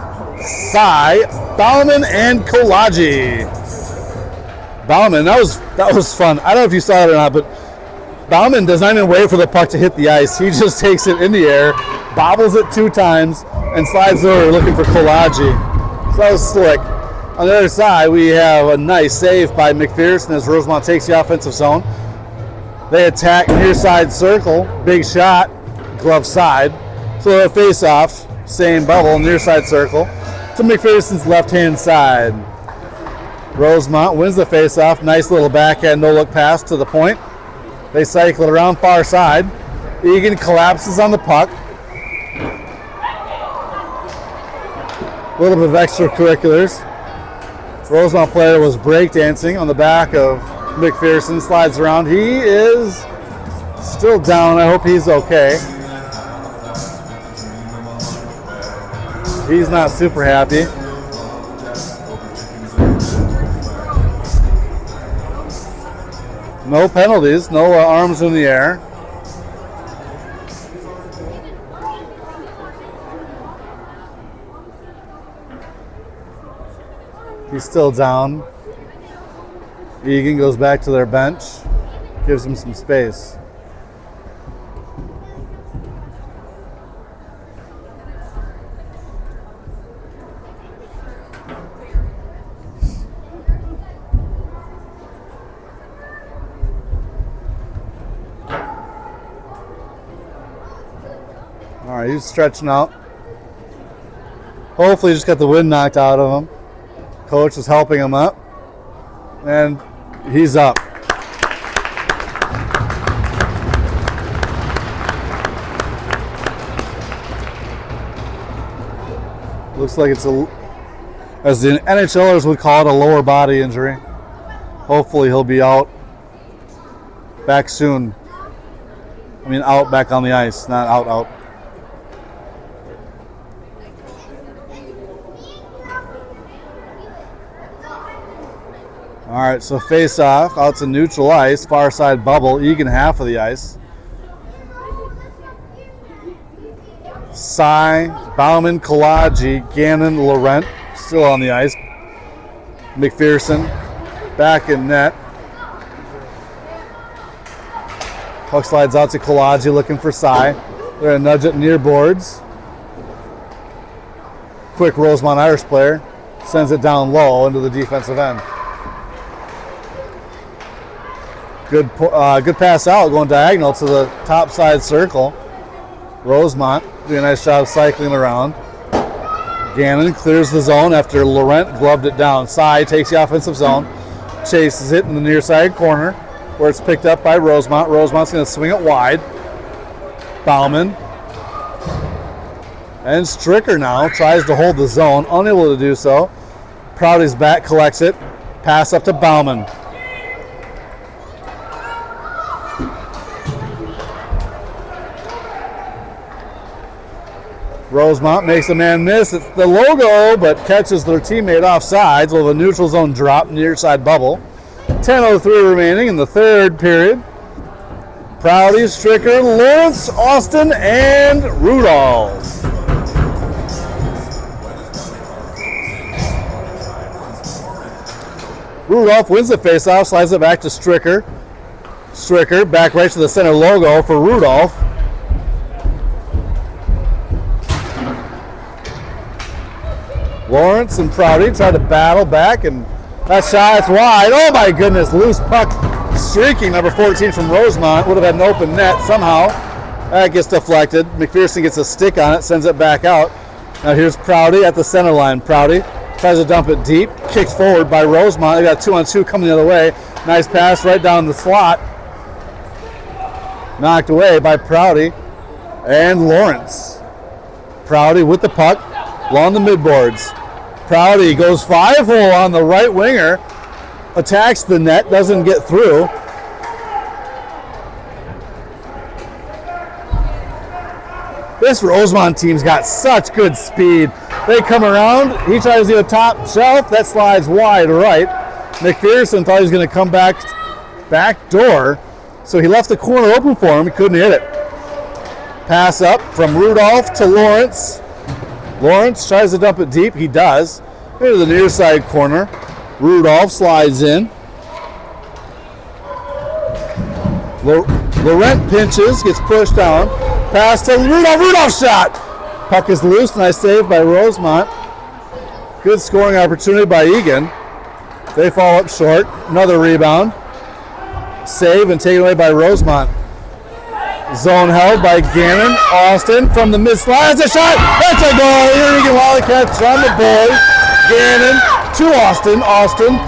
Cy, Bauman, and Kolaji. Bauman, that was fun. I don't know if you saw it or not, but Bauman does not even wait for the puck to hit the ice. He just takes it in the air, bobbles it 2 times, and slides over looking for Kolaji. So that was slick. On the other side, we have a nice save by McPherson as Rosemount takes the offensive zone. They attack near side circle, big shot, glove side. So they face off, same bubble, near side circle, to McPherson's left-hand side. Rosemount wins the face-off. Nice little backhand no-look pass to the point. They cycle it around far side. Eagan collapses on the puck. A little bit of extracurriculars. Rosemount player was breakdancing on the back of McPherson. Slides around. He is still down. I hope he's okay. He's not super happy. No penalties, no arms in the air. He's still down. Eagan goes back to their bench, gives him some space. All right, he's stretching out. Hopefully he just got the wind knocked out of him. Coach is helping him up. And he's up. Looks like it's as the NHLers would call it, a lower body injury. Hopefully he'll be out back soon. I mean out back on the ice, not out. All right, so face off, out to neutral ice, far side bubble, Eagan half of the ice. Cy, Bauman, Kolaji, Gannon, Laurent, still on the ice. McPherson, back in net. Puck slides out to Kolaji looking for Cy. They're going to nudge it near boards. Quick Rosemount Irish player sends it down low into the defensive end. Good pass out, going diagonal to the top side circle. Rosemount doing a nice job cycling around. Gannon clears the zone after Laurent gloved it down. Cy takes the offensive zone, chases it in the near side corner where it's picked up by Rosemount. Rosemount's going to swing it wide. Bauman. And Stricker now tries to hold the zone, unable to do so. Prouty's back, collects it. Pass up to Bauman. Rosemount makes a man miss. It's the logo, but catches their teammate offsides with a neutral zone drop near side bubble. 10:03 remaining in the third period. Prouty, Stricker, Lawrence, Austin, and Rudolph. Rudolph wins the faceoff, slides it back to Stricker. Stricker back right to the center logo for Rudolph. Lawrence and Prouty try to battle back, and that shot is wide. Oh my goodness, loose puck streaking, number 14 from Rosemount. Would have had an open net somehow. That gets deflected. McPherson gets a stick on it, sends it back out. Now here's Prouty at the center line. Prouty tries to dump it deep, kicked forward by Rosemount. They got 2-on-2 coming the other way. Nice pass right down the slot. Knocked away by Prouty and Lawrence. Prouty with the puck along the midboards. Prouty goes 5-hole on the right winger, attacks the net, doesn't get through. This Rosemount team's got such good speed. They come around. He tries to do a top shelf. That slides wide right. McPherson thought he was going to come back door, so he left the corner open for him. He couldn't hit it. Pass up from Rudolph to Lawrence. Lawrence tries to dump it deep. He does. Into the near side corner. Rudolph slides in. Laurent pinches, gets pushed down. Pass to Rudolph. Rudolph shot. Puck is loose. Nice save by Rosemount. Good scoring opportunity by Eagan. They fall up short. Another rebound. Save and taken away by Rosemount. Zone held by Gannon. Austin from the mid-slide. That's a shot. That's a goal. Here Eagan Wildcats on the board. Gannon to Austin. Austin.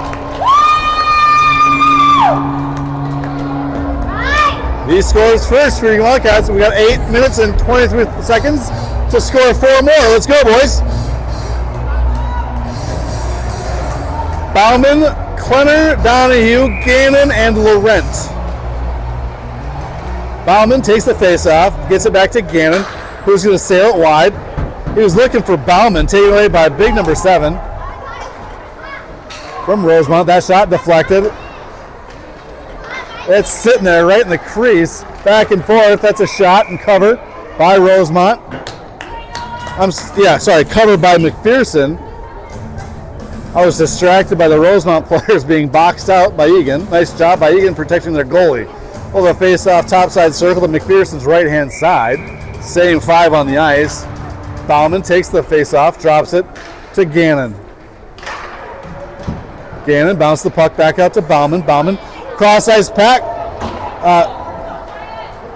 He scores first for Eagan Wildcats. We got 8 minutes and 23 seconds to score 4 more. Let's go, boys. Bauman, Klenner, Donahue, Gannon, and Laurent. Bauman takes the face-off, gets it back to Gannon, who's going to sail it wide. He was looking for Bauman, taken away by big number 7 from Rosemount. That shot deflected. It's sitting there right in the crease, back and forth. That's a shot and cover by Rosemount. Covered by McPherson. I was distracted by the Rosemount players being boxed out by Eagan. Nice job by Eagan protecting their goalie. Well, the face-off topside circle to McPherson's right-hand side. Same 5 on the ice. Bauman takes the face-off, drops it to Gannon. Gannon bounced the puck back out to Bauman. Bauman cross-ice pack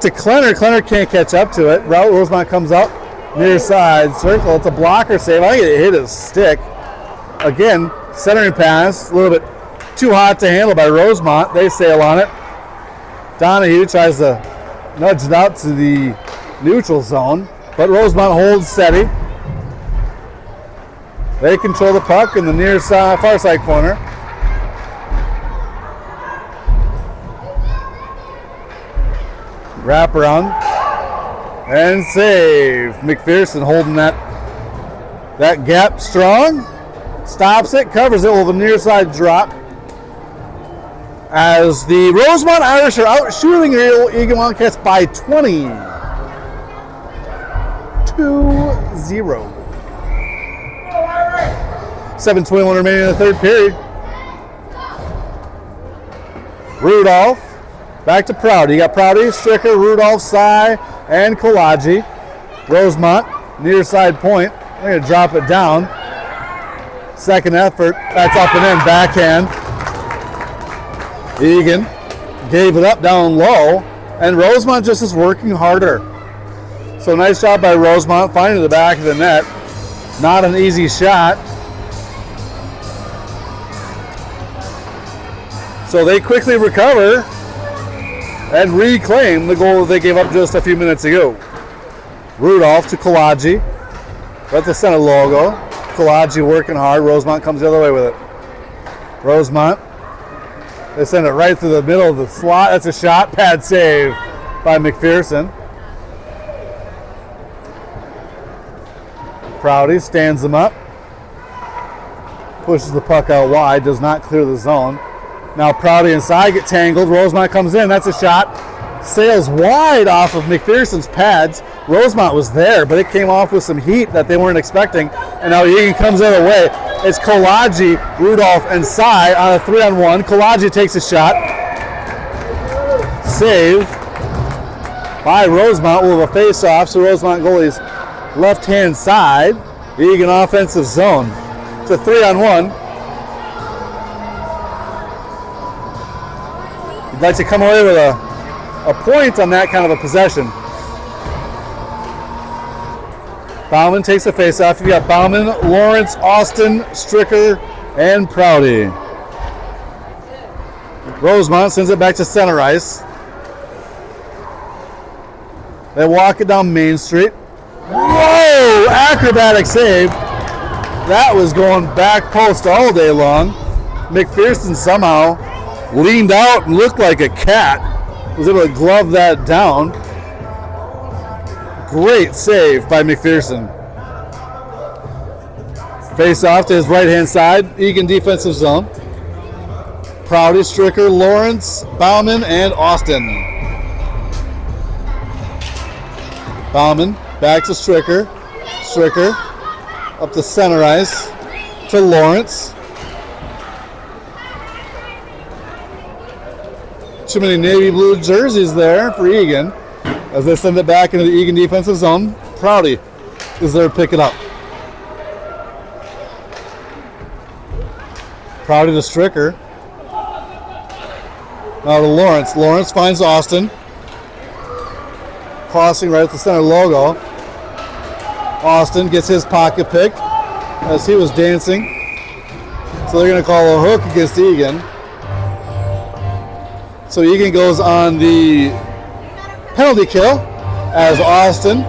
to Klenner. Klenner can't catch up to it. Rosemount comes up near side circle. It's a blocker save. I think it hit his stick. Again, centering pass, a little bit too hot to handle by Rosemount. They sail on it. Donahue tries to nudge it out to the neutral zone, but Rosemount holds steady. They control the puck in the near side, far side corner. Wrap around and save. McPherson holding that gap strong. Stops it, covers it with a near side drop. As the Rosemount Irish are out shooting the Eagan Wildcats by 20. 2-0. 7:21 remaining in the third period. Rudolph back to Prouty. You got Prouty, Stricker, Rudolph, Sy, and Kolaji. Rosemount near side point. They're going to drop it down. Second effort, that's up and in, backhand. Eagan gave it up down low, and Rosemount just is working harder. So nice job by Rosemount finding the back of the net. Not an easy shot. So they quickly recover and reclaim the goal that they gave up just a few minutes ago. Rudolph to Kolaji. With the center logo. Kolaji working hard. Rosemount comes the other way with it. Rosemount. They send it right through the middle of the slot. That's a shot. Pad save by McPherson. Prouty stands them up. Pushes the puck out wide. Does not clear the zone. Now Prouty and Sy get tangled. Rosemount comes in. That's a shot. Sails wide off of McPherson's pads. Rosemount was there, but it came off with some heat that they weren't expecting. And now Eagan comes the other way. It's Kolaji, Rudolph, and Sy on a 3-on-1. Kolaji takes a shot. Save by Rosemount with a face-off. So Rosemount goalie's left-hand side. Eagan offensive zone. It's a 3-on-1. You'd like to come away with a point on that kind of a possession. Bauman takes the face-off. You got Bauman, Lawrence, Austin, Stricker, and Prouty. Rosemount sends it back to center ice. They walk it down Main Street. Whoa! Acrobatic save. That was going back post all day long. McPherson somehow leaned out and looked like a cat. Was able to glove that down. Great save by McPherson. Face off to his right-hand side. Eagan defensive zone. Prouty, Stricker, Lawrence, Bauman, and Austin. Bauman back to Stricker. Stricker up to center ice to Lawrence. Too many navy blue jerseys there for Eagan as they send it back into the Eagan defensive zone. Prouty is there to pick it up. Prouty to Stricker. Now to Lawrence. Lawrence finds Austin. Crossing right at the center logo. Austin gets his pocket pick as he was dancing. So they're going to call a hook against Eagan. So Eagan goes on the penalty kill as Austin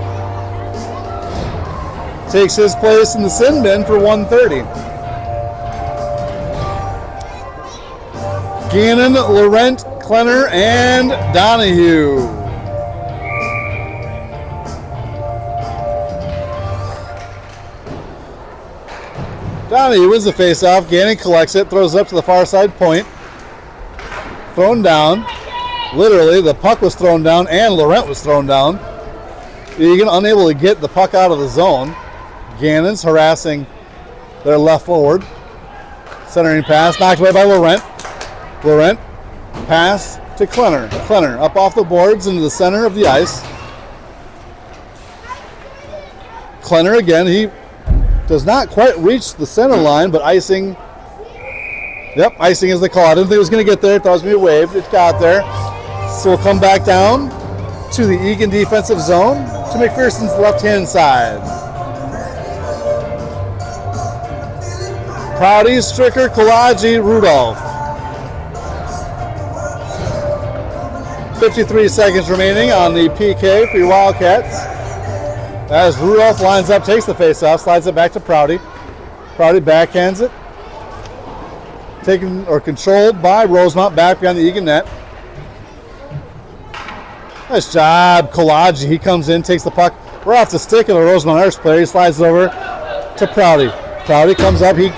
takes his place in the sin bin for 130. Gannon, Laurent, Klenner, and Donahue. Donahue wins the faceoff. Gannon collects it, throws it up to the far side point. Thrown down. Literally, the puck was thrown down and Laurent was thrown down. Eagan unable to get the puck out of the zone. Gannon's harassing their left forward. Centering pass, knocked away by Laurent. Laurent, pass to Klenner. Klenner up off the boards into the center of the ice. Klenner again, he does not quite reach the center line, but icing. Yep, icing is the call. I didn't think it was going to get there. Thought it was going to be waved. It got there. So we'll come back down to the Eagan defensive zone to McPherson's left-hand side. Prouty, Stricker, Kolagi, Rudolph. 53 seconds remaining on the PK for your Wildcats. As Rudolph lines up, takes the faceoff, slides it back to Prouty. Prouty backhands it. Taken or controlled by Rosemount back behind the Eagan net. Nice job, Kolagi. He comes in, takes the puck right off the stick of the Rosemount Arts player. He slides it over to Prouty. Prouty comes up, he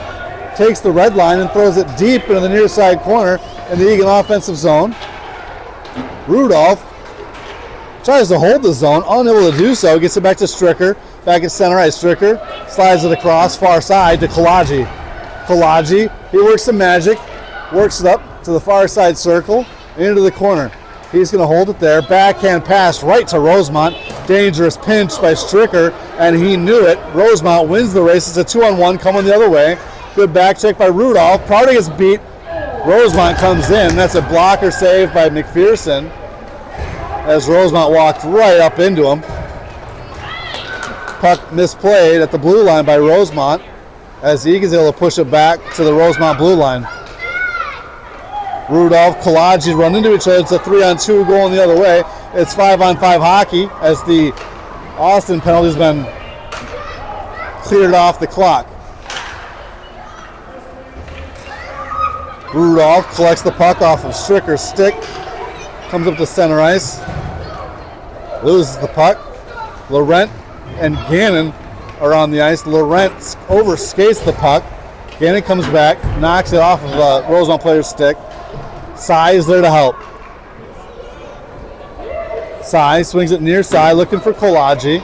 takes the red line and throws it deep into the near side corner in the Eagan offensive zone. Rudolph tries to hold the zone, unable to do so. Gets it back to Stricker, back at center ice. Stricker slides it across far side to Kolagi. Kolagi, he works some magic, works it up to the far side circle, into the corner. He's going to hold it there. Backhand pass right to Rosemount. Dangerous pinch by Stricker, and he knew it. Rosemount wins the race. It's a 2-on-1 coming the other way. Good back check by Rudolph. Prouty gets beat. Rosemount comes in. That's a blocker save by McPherson as Rosemount walked right up into him. Puck misplayed at the blue line by Rosemount as Eagan's able to push it back to the Rosemount blue line. Rudolph, Kolagi run into each other. It's a 3-on-2 going the other way. It's 5-on-5 hockey as the Austin penalty has been cleared off the clock. Rudolph collects the puck off of Stricker's stick. Comes up to center ice. Loses the puck. Laurent and Gannon are on the ice. Laurent overskates the puck. Gannon comes back, knocks it off of the Rosemount player's stick. Sy is there to help. Sy swings it near side, looking for Kolagi.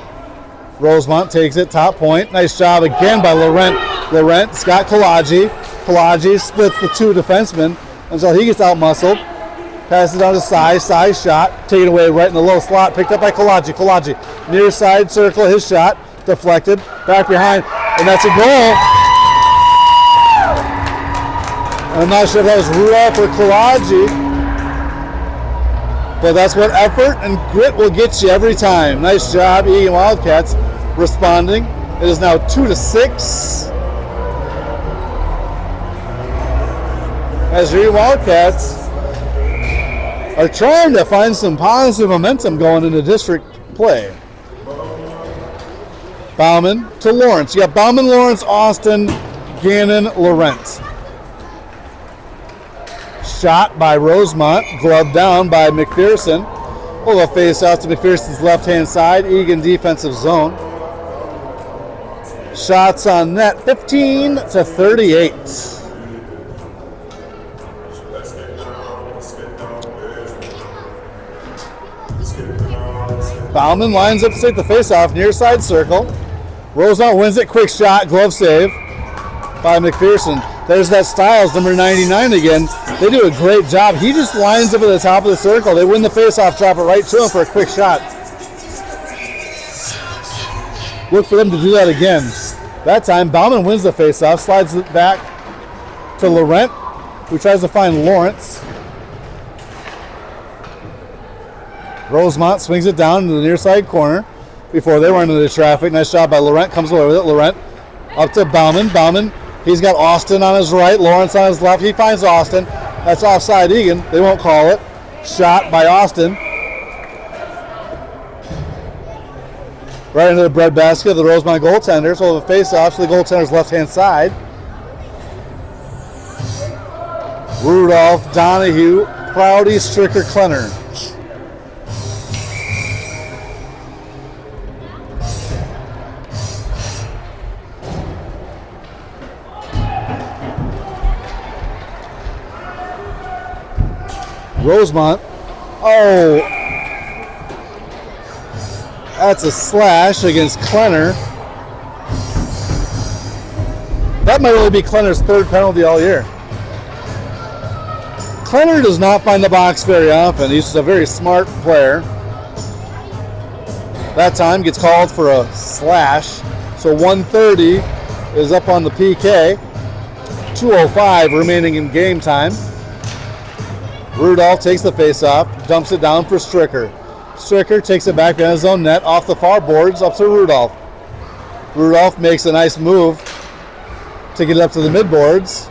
Rosemount takes it, top point. Nice job again by Laurent. Laurent's got Kolagi. Kolagi splits the two defensemen until he gets out-muscled. Passes down to Sy. Sy's shot, taken away right in the low slot, picked up by Kolagi. Kolagi, near side circle, his shot, deflected, back behind, and that's a goal. I'm not sure if that was Rudolph or Kolagi, but that's what effort and grit will get you every time. Nice job, Eagan Wildcats responding. It is now 2-6. As your Eagan Wildcats are trying to find some positive momentum going into district play. Bauman to Lawrence. You got Bauman, Lawrence, Austin, Gannon, Laurent. Shot by Rosemount, gloved down by McPherson. Pull a face out to McPherson's left-hand side, Eagan defensive zone. Shots on net, 15-38. Bauman lines up to take the face-off, near side circle. Rosemount wins it, quick shot, glove save by McPherson. There's that Styles, number 99 again. They do a great job. He just lines up at the top of the circle. They win the face-off, drop it right to him for a quick shot. Look for them to do that again. That time, Bauman wins the face-off, slides it back to Laurent, who tries to find Lawrence. Rosemount swings it down into the near side corner before they run into the traffic. Nice job by Laurent, comes away with it. Laurent up to Bauman. Bauman, he's got Austin on his right, Lawrence on his left. He finds Austin. That's offside Egan. They won't call it. Shot by Austin. Right into the breadbasket of the Rosemount goaltender. So the face-off to the goaltender's left-hand side. Rudolph, Donahue, Prouty, Stricker, Klenner. Rosemount. Oh, that's a slash against Klenner. That might only be Klenner's third penalty all year. Klenner does not find the box very often. He's just a very smart player. That time gets called for a slash. So 130 is up on the PK. 2:05 remaining in game time. Rudolph takes the face-off, dumps it down for Stricker. Stricker takes it back behind his own net, off the far boards, up to Rudolph. Rudolph makes a nice move to get it up to the mid-boards,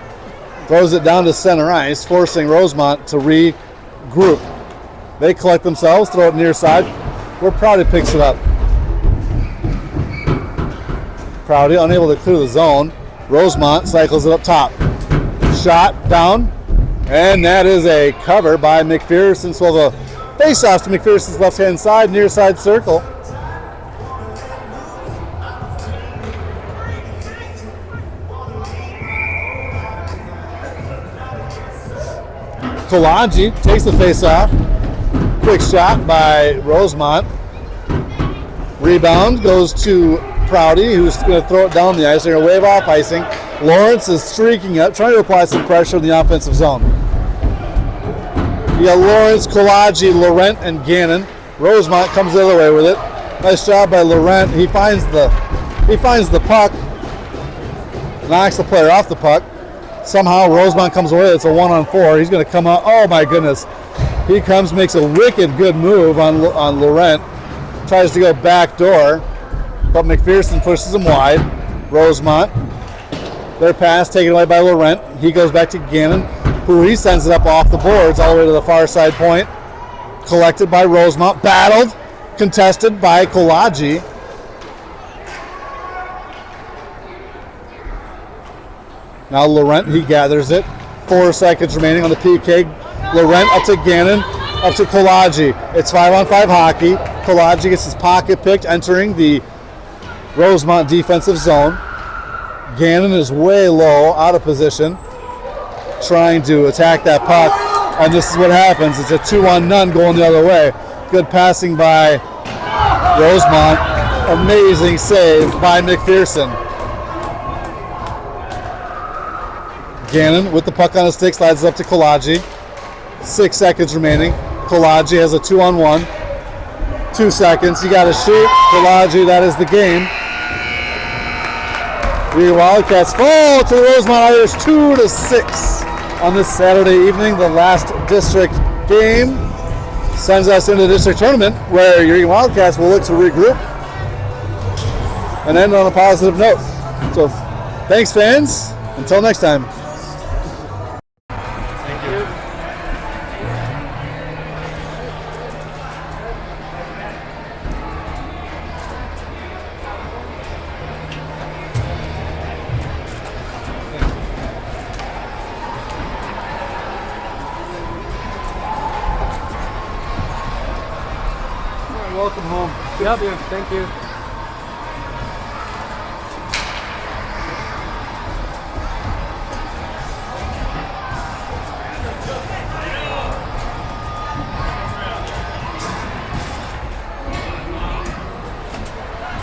throws it down to center ice, forcing Rosemount to regroup. They collect themselves, throw it near side, where Prouty picks it up. Prouty unable to clear the zone. Rosemount cycles it up top. Shot down. And that is a cover by McPherson. So the face-off to McPherson's left-hand side, near side circle. Kolaji takes the face-off. Quick shot by Rosemount. Rebound goes to Prouty, who's going to throw it down the ice. They're going to wave off icing. Lawrence is streaking up, trying to apply some pressure in the offensive zone. You got Lawrence, Kolaji, Laurent, and Gannon. Rosemount comes the other way with it. Nice job by Laurent. He finds the puck, knocks the player off the puck. Somehow Rosemount comes away. It's a 1-on-4. He's going to come out. Oh my goodness! He comes, makes a wicked good move on Laurent. Tries to go back door, but McPherson pushes him wide. Rosemount. Their pass taken away by Laurent. He goes back to Gannon, who he sends it up off the boards all the way to the far side point. Collected by Rosemount. Battled, contested by Kolaji. Now Laurent, he gathers it. 4 seconds remaining on the PK. Laurent up to Gannon, up to Kolaji. It's 5-on-5 hockey. Kolaji gets his pocket picked, entering the Rosemount defensive zone. Gannon is way low, out of position, trying to attack that puck, and this is what happens. It's a 2-on-none going the other way. Good passing by Rosemount. Amazing save by McPherson. Gannon with the puck on his stick slides it up to Kolaji. 6 seconds remaining. Kolaji has a 2-on-1. 2 seconds. You got to shoot. Kolaji, that is the game. The Wildcats fall to the Rosemount Irish 2-6 on this Saturday evening. The last district game sends us into the district tournament, where your Wildcats will look to regroup and end on a positive note. So, thanks, fans. Until next time. Welcome home. Yep. Thank you.